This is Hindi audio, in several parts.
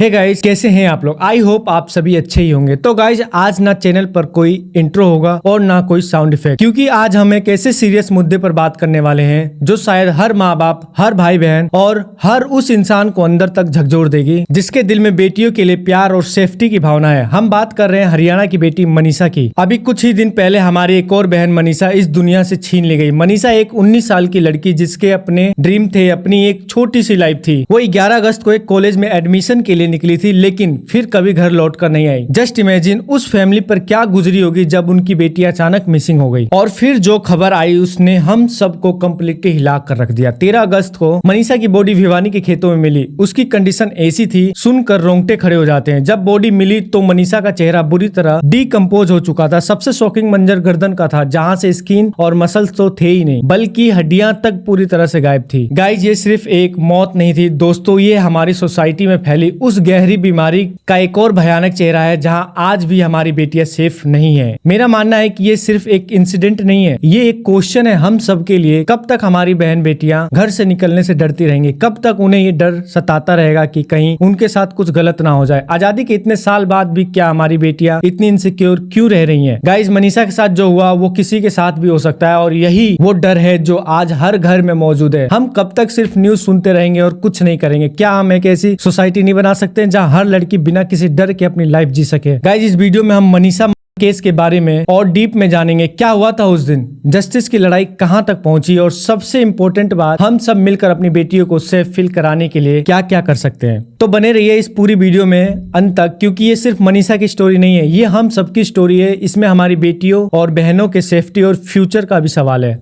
हे गाइस, कैसे हैं आप लोग। आई होप आप सभी अच्छे ही होंगे। तो गाइस, आज ना चैनल पर कोई इंट्रो होगा और ना कोई साउंड इफेक्ट, क्योंकि आज हम एक ऐसे सीरियस मुद्दे पर बात करने वाले हैं जो शायद हर माँ बाप, हर भाई बहन और हर उस इंसान को अंदर तक झकझोर देगी जिसके दिल में बेटियों के लिए प्यार और सेफ्टी की भावना है। हम बात कर रहे हैं हरियाणा की बेटी मनीषा की। अभी कुछ ही दिन पहले हमारी एक और बहन मनीषा इस दुनिया से छीन ली गई। मनीषा एक 19 साल की लड़की जिसके अपने ड्रीम थे, अपनी एक छोटी सी लाइफ थी। वो 11 अगस्त को एक कॉलेज में एडमिशन के लिए निकली थी, लेकिन फिर कभी घर लौट कर नहीं आई। जस्ट इमेजिन उस फैमिली पर क्या गुजरी होगी जब उनकी बेटी अचानक मिसिंग हो गई। और फिर जो खबर आई उसने हम सबको कम्प्लीटली हिला कर रख दिया। 13 अगस्त को मनीषा की बॉडी भिवानी के खेतों में मिली। उसकी कंडीशन ऐसी थी, सुनकर रोंगटे खड़े हो जाते हैं। जब बॉडी मिली तो मनीषा का चेहरा बुरी तरह डिकम्पोज हो चुका था। सबसे शॉकिंग मंजर गर्दन का था, जहाँ से स्किन और मसल्स तो थे ही नहीं, बल्कि हड्डियां तक पूरी तरह से गायब थी। गाइस, ये सिर्फ एक मौत नहीं थी दोस्तों, ये हमारी सोसाइटी में फैली उस गहरी बीमारी का एक और भयानक चेहरा है जहां आज भी हमारी बेटियां सेफ नहीं है। मेरा मानना है कि ये सिर्फ एक इंसिडेंट नहीं है, ये एक क्वेश्चन है हम सब के लिए। कब तक हमारी बहन बेटियां घर से निकलने से डरती रहेंगी? कब तक उन्हें ये डर सताता रहेगा कि कहीं उनके साथ कुछ गलत ना हो जाए? आजादी के इतने साल बाद भी क्या हमारी बेटियां इतनी इनसिक्योर क्यों रह रही हैं? गाइस, मनीषा के साथ जो हुआ वो किसी के साथ भी हो सकता है, और यही वो डर है जो आज हर घर में मौजूद है। हम कब तक सिर्फ न्यूज सुनते रहेंगे और कुछ नहीं करेंगे? क्या हम एक ऐसी सोसाइटी नहीं बना सकते जहां हर लड़की बिना किसी डर के अपनी लाइफ जी सके? गाइस, इस वीडियो में हम मनीषा केस के बारे में और डीप में जानेंगे। क्या हुआ था उस दिन, जस्टिस की लड़ाई कहां तक पहुंची, और सबसे इंपॉर्टेंट बात, हम सब मिलकर अपनी बेटियों को सेफ फील कराने के लिए क्या क्या कर सकते हैं। तो बने रहिए इस पूरी वीडियो में अंत तक, क्योंकि ये सिर्फ मनीषा की स्टोरी नहीं है, ये हम सबकी स्टोरी है। इसमें हमारी बेटियों और बहनों के सेफ्टी और फ्यूचर का भी सवाल है।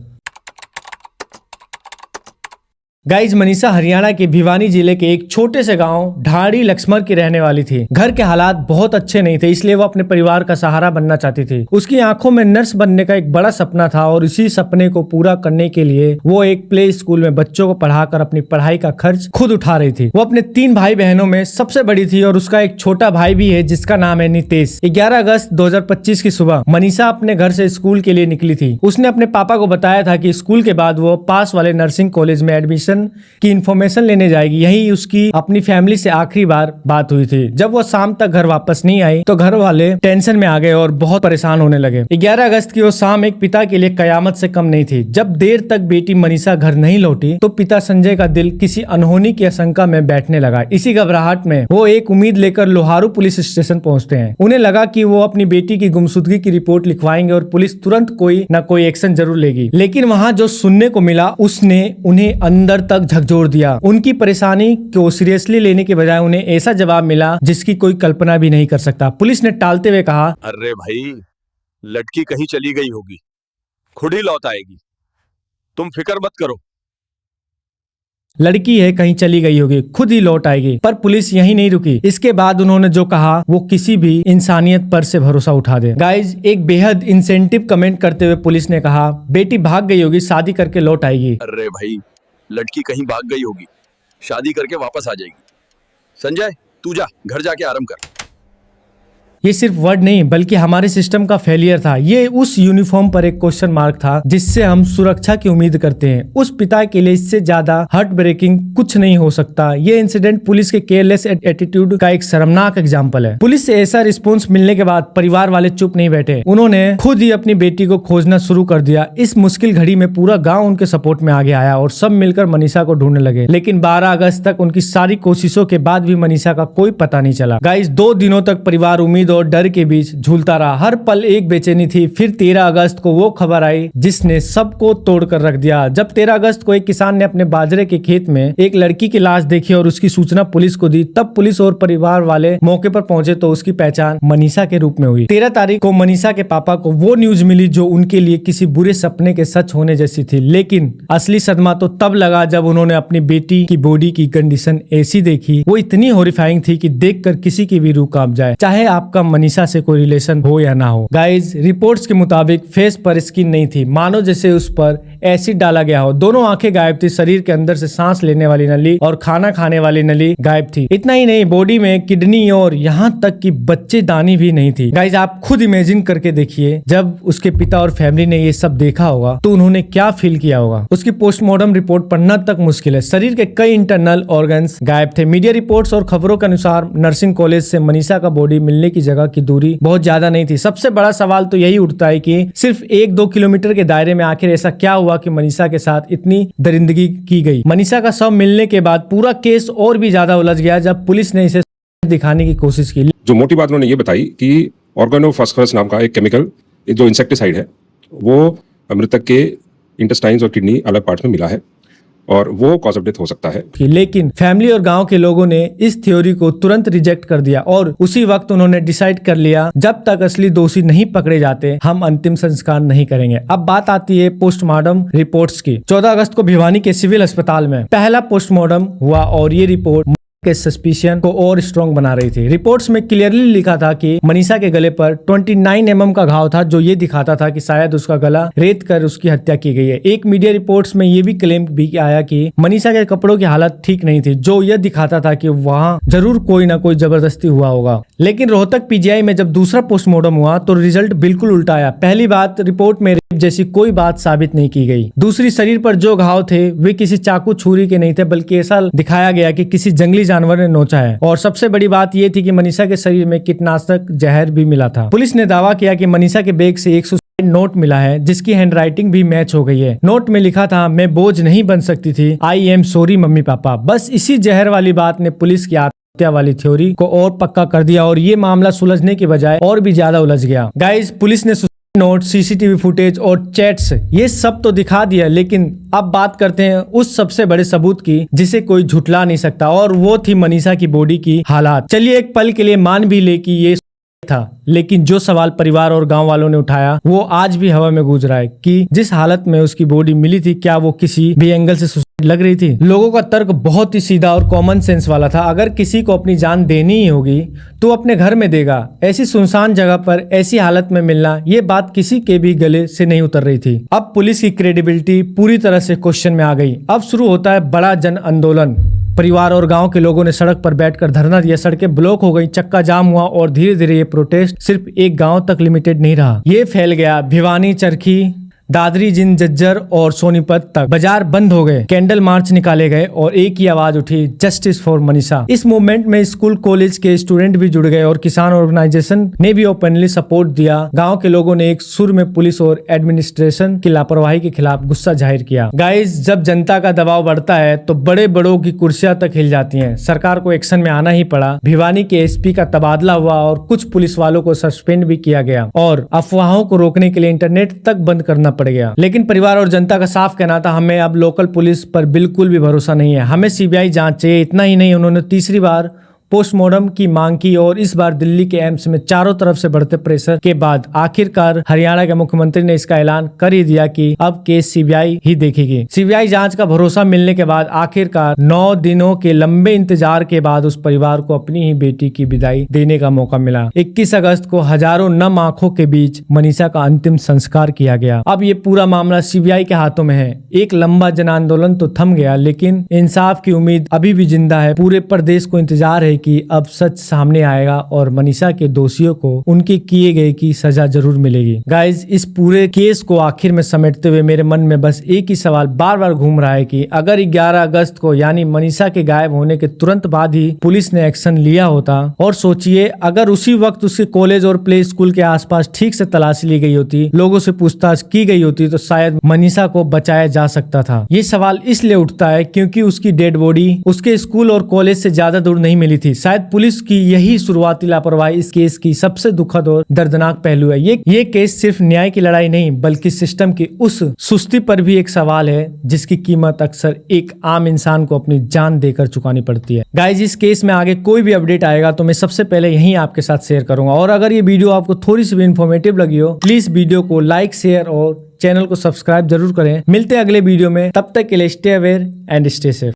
गाइज, मनीषा हरियाणा के भिवानी जिले के एक छोटे से गांव ढाड़ी लक्ष्मण की रहने वाली थी। घर के हालात बहुत अच्छे नहीं थे, इसलिए वो अपने परिवार का सहारा बनना चाहती थी। उसकी आंखों में नर्स बनने का एक बड़ा सपना था, और इसी सपने को पूरा करने के लिए वो एक प्ले स्कूल में बच्चों को पढ़ाकर अपनी पढ़ाई का खर्च खुद उठा रही थी। वो अपने 3 भाई बहनों में सबसे बड़ी थी, और उसका एक छोटा भाई भी है जिसका नाम है नितेश। 11 अगस्त 2025 की सुबह मनीषा अपने घर से स्कूल के लिए निकली थी। उसने अपने पापा को बताया था कि स्कूल के बाद वो पास वाले नर्सिंग कॉलेज में एडमिशन की इंफॉर्मेशन लेने जाएगी। यही उसकी अपनी फैमिली से आखिरी बार बात हुई थी। जब वो शाम तक घर वापस नहीं आई तो घर वाले टेंशन में आ गए और बहुत परेशान होने लगे। 11 अगस्त की वो शाम एक पिता के लिए कयामत से कम नहीं थी। जब देर तक बेटी मनीषा घर नहीं लौटी तो पिता संजय का दिल किसी अनहोनी की आशंका में बैठने लगा। इसी घबराहट में वो एक उम्मीद लेकर लोहारू पुलिस स्टेशन पहुंचते हैं। उन्हें लगा कि वो अपनी बेटी की गुमशुदगी की रिपोर्ट लिखवाएंगे और पुलिस तुरंत कोई न कोई एक्शन जरूर लेगी। लेकिन वहाँ जो सुनने को मिला उसने उन्हें अंदर तक झकझोर दिया। उनकी परेशानी को सीरियसली लेने के बजाय उन्हें ऐसा जवाब मिला जिसकी कोई कल्पना भी नहीं कर सकता। पुलिस ने टालते हुए कहा, अरे भाई, लड़की कहीं चली गई होगी, खुद ही लौट आएगी, तुम फिक्र मत करो। लड़की है, कहीं चली गई होगी, खुद ही लौट आएगी। पर पुलिस यहीं नहीं रुकी। इसके बाद उन्होंने जो कहा वो किसी भी इंसानियत पर से भरोसा उठा दे। गाइज, एक बेहद इंसेंटिव कमेंट करते हुए पुलिस ने कहा, बेटी भाग गई होगी, शादी करके लौट आएगी। अरे भाई, लड़की कहीं भाग गई होगी, शादी करके वापस आ जाएगी। संजय, तू जा, घर जाके आराम कर। ये सिर्फ वर्ड नहीं बल्कि हमारे सिस्टम का फेलियर था। ये उस यूनिफॉर्म पर एक क्वेश्चन मार्क था जिससे हम सुरक्षा की उम्मीद करते हैं। उस पिता के लिए इससे ज्यादा हार्ट ब्रेकिंग कुछ नहीं हो सकता। ये इंसिडेंट पुलिस के केयरलेस एटीट्यूड का एक शर्मनाक एग्जाम्पल है। पुलिस से ऐसा रिस्पॉन्स मिलने के बाद परिवार वाले चुप नहीं बैठे। उन्होंने खुद ही अपनी बेटी को खोजना शुरू कर दिया। इस मुश्किल घड़ी में पूरा गाँव उनके सपोर्ट में आगे आया और सब मिलकर मनीषा को ढूंढने लगे। लेकिन 12 अगस्त तक उनकी सारी कोशिशों के बाद भी मनीषा का कोई पता नहीं चला। गाइस, 2 दिनों तक परिवार उम्मीद और डर के बीच झूलता रहा। हर पल एक बेचैनी थी। फिर 13 अगस्त को वो खबर आई जिसने सबको तोड़ कर रख दिया। जब 13 अगस्त को एक किसान ने अपने बाजरे के खेत में एक लड़की की लाश देखी और उसकी सूचना पुलिस को दी, तब पुलिस और परिवार वाले मौके पर पहुंचे तो उसकी पहचान मनीषा के रूप में हुई। 13 तारीख को मनीषा के पापा को वो न्यूज मिली जो उनके लिए किसी बुरे सपने के सच होने जैसी थी। लेकिन असली सदमा तो तब लगा जब उन्होंने अपनी बेटी की बॉडी की कंडीशन ऐसी देखी। वो इतनी हॉरिफाइंग थी कि देखकर किसी की भी रूह कांप जाए। चाहे आपका आपका मनीषा से कोई रिलेशन हो या ना हो। गाइज रिपोर्ट्स के मुताबिक फेस पर स्किन नहीं थी, मानो जैसे उस पर एसिड डाला गया हो। दोनों आंखें गायब थी, शरीर के अंदर से सांस लेने वाली नली और खाना खाने वाली नली गायब थी। इतना ही नहीं, बॉडी में किडनी और यहाँ तक कि बच्चेदानी भी नहीं थी। गाइज आप खुद इमेजिन करके देखिए, जब उसके पिता और फैमिली ने ये सब देखा होगा तो उन्होंने क्या फील किया होगा। उसकी पोस्टमार्टम रिपोर्ट पढ़ना तक मुश्किल है। शरीर के कई इंटरनल ऑर्गन्स गायब थे। मीडिया रिपोर्ट्स और खबरों के अनुसार नर्सिंग कॉलेज से मनीषा का बॉडी मिलने की जगह की दूरी बहुत ज्यादा नहीं थी। सबसे बड़ा सवाल तो यही उठता है कि सिर्फ 1-2 किलोमीटर के दायरे में आखिर ऐसा क्या हुआ कि मनीषा के साथ इतनी दरिंदगी की गई। मनीषा का शव मिलने के बाद पूरा केस और भी ज्यादा उलझ गया जब पुलिस ने इसे दिखाने की कोशिश की। जो मोटी बात उन्होंने ये बताई कि ऑर्गेनोफॉस्फोरस नाम का एक केमिकल जो इंसेक्टिसाइड है वो मृतक के इंटेस्टाइन्स और किडनी अलग पार्ट्स में मिला है और वो कॉज ऑफ डेथ हो सकता है। लेकिन फैमिली और गांव के लोगों ने इस थ्योरी को तुरंत रिजेक्ट कर दिया और उसी वक्त उन्होंने डिसाइड कर लिया, जब तक असली दोषी नहीं पकड़े जाते हम अंतिम संस्कार नहीं करेंगे। अब बात आती है पोस्टमार्टम रिपोर्ट्स की। 14 अगस्त को भिवानी के सिविल अस्पताल में पहला पोस्टमार्टम हुआ और ये रिपोर्ट के सस्पिशन को और स्ट्रॉन्ग बना रही थी। रिपोर्ट्स में क्लियरली लिखा था कि मनीषा के गले पर 29 mm का घाव था, जो ये दिखाता था कि शायद उसका गला रेत कर उसकी हत्या की गई है। एक मीडिया रिपोर्ट्स में ये भी क्लेम भी आया कि मनीषा के कपड़ों की हालत ठीक नहीं थी, जो यह दिखाता था कि वहाँ जरूर कोई ना कोई जबरदस्ती हुआ होगा। लेकिन रोहतक पीजीआई में जब दूसरा पोस्टमार्टम हुआ तो रिजल्ट बिल्कुल उल्टा आया। पहली बात, रिपोर्ट में रेप जैसी कोई बात साबित नहीं की गई। दूसरी, शरीर पर जो घाव थे वे किसी चाकू छुरी के नहीं थे, बल्कि ऐसा दिखाया गया कि किसी जंगली जानवर ने नोचा है। और सबसे बड़ी बात यह थी कि मनीषा के शरीर में कीटनाशक जहर भी मिला था। पुलिस ने दावा किया कि मनीषा के बैग से 100 नोट मिला है, जिसकी हैंडराइटिंग भी मैच हो गई है। नोट में लिखा था, मैं बोझ नहीं बन सकती थी, I am sorry mummy papa. बस इसी जहर वाली बात ने पुलिस की हत्या वाली थ्योरी को और पक्का कर दिया और ये मामला सुलझने के बजाय और भी ज्यादा उलझ गया। गाइस, पुलिस ने नोट, सीसीटीवी फुटेज और चैट्स ये सब तो दिखा दिया, लेकिन अब बात करते हैं उस सबसे बड़े सबूत की जिसे कोई झुठला नहीं सकता, और वो थी मनीषा की बॉडी की हालात। चलिए एक पल के लिए मान भी ले कि ये था, लेकिन जो सवाल परिवार और गांव वालों ने उठाया वो आज भी हवा में गूंज रहा है कि जिस हालत में उसकी बॉडी मिली थी, क्या वो किसी भी एंगल से सुसाइड लग रही थी। लोगों का तर्क बहुत ही सीधा और कॉमन सेंस वाला था। अगर किसी को अपनी जान देनी ही होगी तो अपने घर में देगा। ऐसी सुनसान जगह पर ऐसी हालत में मिलना, ये बात किसी के भी गले से नहीं उतर रही थी। अब पुलिस की क्रेडिबिलिटी पूरी तरह से क्वेश्चन में आ गई। अब शुरू होता है बड़ा जन आंदोलन। परिवार और गांव के लोगों ने सड़क पर बैठकर धरना दिया, सड़कें ब्लॉक हो गई, चक्का जाम हुआ और धीरे धीरे ये प्रोटेस्ट सिर्फ एक गांव तक लिमिटेड नहीं रहा, ये फैल गया भिवानी, चरखी, दादरी, जिन, जज्जर और सोनीपत तक। बाजार बंद हो गए, कैंडल मार्च निकाले गए और एक ही आवाज उठी, जस्टिस फॉर मनीषा। इस मूवमेंट में स्कूल कॉलेज के स्टूडेंट भी जुड़ गए और किसान ऑर्गेनाइजेशन ने भी ओपनली सपोर्ट दिया। गांव के लोगों ने एक सुर में पुलिस और एडमिनिस्ट्रेशन की लापरवाही के खिलाफ गुस्सा जाहिर किया। गाइस, जब जनता का दबाव बढ़ता है तो बड़े बड़ों की कुर्सियां तक हिल जाती हैं। सरकार को एक्शन में आना ही पड़ा। भिवानी के एसपी का तबादला हुआ और कुछ पुलिस वालों को सस्पेंड भी किया गया और अफवाहों को रोकने के लिए इंटरनेट तक बंद करना पड़ गया। लेकिन परिवार और जनता का साफ कहना था, हमें अब लोकल पुलिस पर बिल्कुल भी भरोसा नहीं है, हमें सीबीआई जांच चाहिए। इतना ही नहीं, उन्होंने तीसरी बार पोस्टमार्टम की मांग की और इस बार दिल्ली के एम्स में चारों तरफ से बढ़ते प्रेशर के बाद आखिरकार हरियाणा के मुख्यमंत्री ने इसका ऐलान कर ही दिया कि अब केस सीबीआई ही देखेगी। सीबीआई जांच का भरोसा मिलने के बाद आखिरकार 9 दिनों के लंबे इंतजार के बाद उस परिवार को अपनी ही बेटी की विदाई देने का मौका मिला। 21 अगस्त को हजारों नम आंखों के बीच मनीषा का अंतिम संस्कार किया गया। अब ये पूरा मामला सीबीआई के हाथों में है। एक लंबा जन आंदोलन तो थम गया, लेकिन इंसाफ की उम्मीद अभी भी जिंदा है। पूरे प्रदेश को इंतजार है कि अब सच सामने आएगा और मनीषा के दोषियों को उनके किए गए की सजा जरूर मिलेगी। गाइज, इस पूरे केस को आखिर में समेटते हुए मेरे मन में बस एक ही सवाल बार बार घूम रहा है कि अगर 11 अगस्त को यानी मनीषा के गायब होने के तुरंत बाद ही पुलिस ने एक्शन लिया होता, और सोचिए अगर उसी वक्त उसके कॉलेज और प्ले स्कूल के आसपास ठीक से तलाशी ली गई होती, लोगों से पूछताछ की गई होती, तो शायद मनीषा को बचाया जा सकता था। ये सवाल इसलिए उठता है क्योंकि उसकी डेड बॉडी उसके स्कूल और कॉलेज से ज्यादा दूर नहीं मिली थी। शायद पुलिस की यही शुरुआती लापरवाही इस केस की सबसे दुखद और दर्दनाक पहलू है। ये केस सिर्फ न्याय की लड़ाई नहीं, बल्कि सिस्टम की उस सुस्ती पर भी एक सवाल है जिसकी कीमत अक्सर एक आम इंसान को अपनी जान देकर चुकानी पड़ती है। गाइज, इस केस में आगे कोई भी अपडेट आएगा तो मैं सबसे पहले यही आपके साथ शेयर करूंगा। और अगर ये वीडियो आपको थोड़ी सी भी इन्फॉर्मेटिव लगी हो, प्लीज वीडियो को लाइक, शेयर और चैनल को सब्सक्राइब जरूर करें। मिलते हैं अगले वीडियो में, तब तक के लिए stay aware and stay safe.